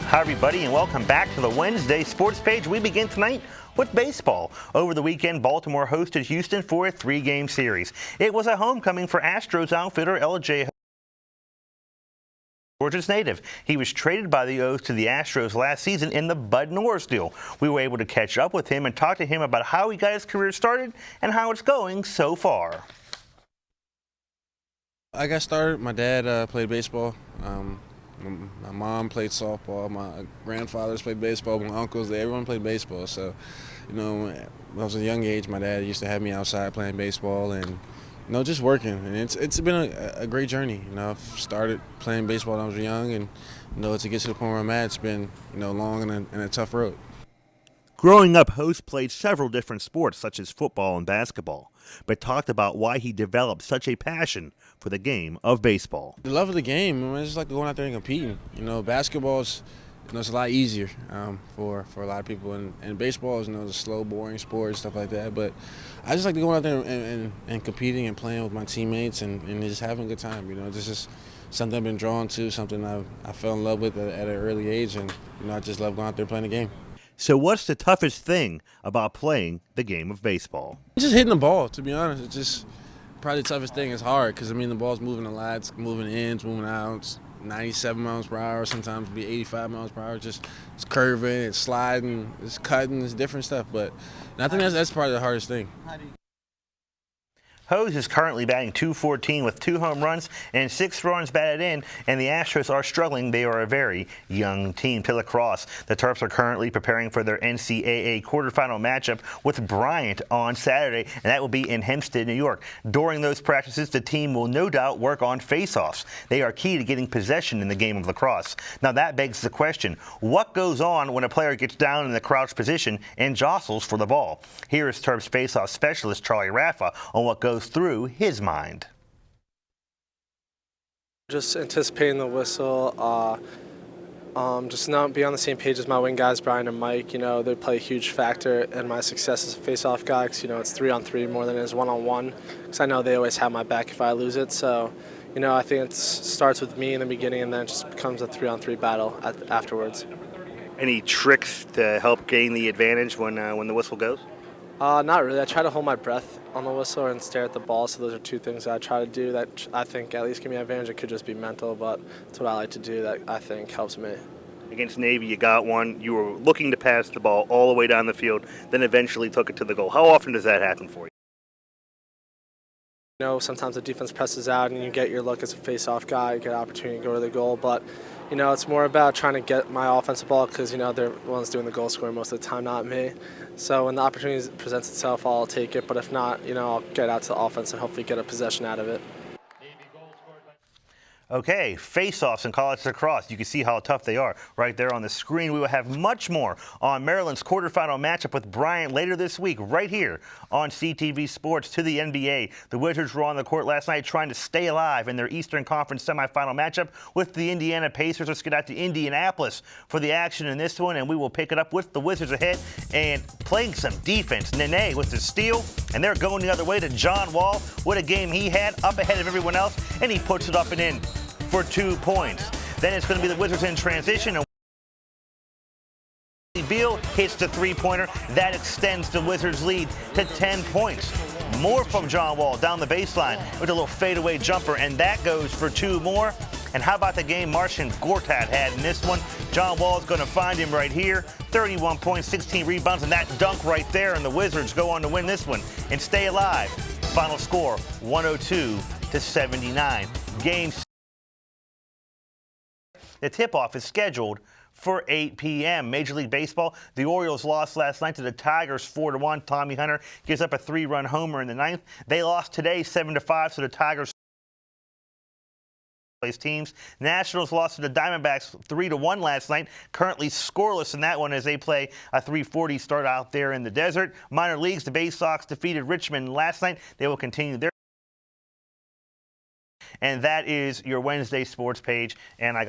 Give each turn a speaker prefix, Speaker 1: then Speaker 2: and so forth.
Speaker 1: Hi, everybody, and welcome back to the Wednesday Sports Page. We begin tonight with baseball. Over the weekend, Baltimore hosted Houston for a 3-game series. It was a homecoming for Astros outfielder L.J. Georgia's native. He was traded by the O's to the Astros last season in the Bud Norris deal. We were able to catch up with him and talk to him about how he got his career started and how it's going so far.
Speaker 2: I got started. My dad played baseball. My mom played softball. My grandfathers played baseball. My uncles, everyone played baseball. So, when I was a young age, my dad used to have me outside playing baseball and, just working. And it's been a great journey. I've started playing baseball when I was young, and, to get to the point where I'm at, it's been, long and a tough road.
Speaker 1: Growing up, Host played several different sports, such as football and basketball, but talked about why he developed such a passion for the game of baseball.
Speaker 2: The love of the game, it's just like going out there and competing. Basketball is, it's a lot easier for a lot of people, and baseball is, a slow, boring sport and stuff like that. But I just like to go out there and competing and playing with my teammates and just having a good time. This is something I've been drawn to, something I fell in love with at an early age, and I just love going out there and playing the game.
Speaker 1: So what's the toughest thing about playing the game of baseball?
Speaker 2: Just hitting the ball, to be honest. It's just probably the toughest thing. It's hard because, the ball's moving a lot. It's moving ins, moving outs, 97 miles per hour, sometimes it'll be 85 miles per hour. It's curving, it's sliding, it's cutting, it's different stuff. But I think that's probably the hardest thing.
Speaker 1: Hose is currently batting .214 with 2 home runs and 6 runs batted in, and the Astros are struggling. They are a very young team. To lacrosse, the Terps are currently preparing for their NCAA quarterfinal matchup with Bryant on Saturday, and that will be in Hempstead, New York. During those practices, the team will no doubt work on face-offs. They are key to getting possession in the game of lacrosse. Now that begs the question, what goes on when a player gets down in the crouch position and jostles for the ball? Here is Terps face-off specialist Charlie Raffa on what goes through his mind.
Speaker 3: Just anticipating the whistle, just not be on the same page as my wing guys, Brian and Mike. They play a huge factor in my success as a face-off guy because, it's 3-on-3 more than it is 1-on-1 because I know they always have my back if I lose it. So, I think it starts with me in the beginning and then it just becomes a 3-on-3 battle afterwards.
Speaker 1: Any tricks to help gain the advantage when the whistle goes?
Speaker 3: Not really. I try to hold my breath on the whistle and stare at the ball. So those are 2 things that I try to do that I think at least give me an advantage. It could just be mental, but it's what I like to do that I think helps me.
Speaker 1: Against Navy, you got one. You were looking to pass the ball all the way down the field, then eventually took it to the goal. How often does that happen for you?
Speaker 3: Sometimes the defense presses out and you get your look as a face-off guy, you get an opportunity to go to the goal. But, it's more about trying to get my offensive ball because, they're the ones doing the goal scoring most of the time, not me. So when the opportunity presents itself, I'll take it. But if not, I'll get out to the offense and hopefully get a possession out of it. Okay, face-offs in college lacrosse. You can see how tough they are right there on the screen. We will have much more on Maryland's quarterfinal matchup with Bryant later this week right here on CTV Sports. To the NBA, the Wizards were on the court last night trying to stay alive in their Eastern Conference semifinal matchup with the Indiana Pacers. Let's get out to Indianapolis for the action in this one, and we will pick it up with the Wizards ahead and playing some defense. Nene with the steal, and they're going the other way to John Wall. What a game he had, up ahead of everyone else, and he puts it up and in for 2 points. Then it's going to be the Wizards in transition. And Beal hits the 3-pointer. That extends the Wizards' lead to 10 points. More from John Wall down the baseline with a little fadeaway jumper, and that goes for 2 more. And how about the game Marcin Gortat had in this one? John Wall is going to find him right here. 31 points, 16 rebounds, and that dunk right there. And the Wizards go on to win this one and stay alive. Final score, 102-79. Game. The tip-off is scheduled for 8 p.m. Major League Baseball, the Orioles lost last night to the Tigers 4-1. Tommy Hunter gives up a 3-run homer in the 9th. They lost today 7-5, so the Tigers place teams. Nationals lost to the Diamondbacks 3-1 last night. Currently scoreless in that one as they play a 3:40 start out there in the desert. Minor leagues, the Bay Sox defeated Richmond last night. They will continue their. And that is your Wednesday sports page. And I got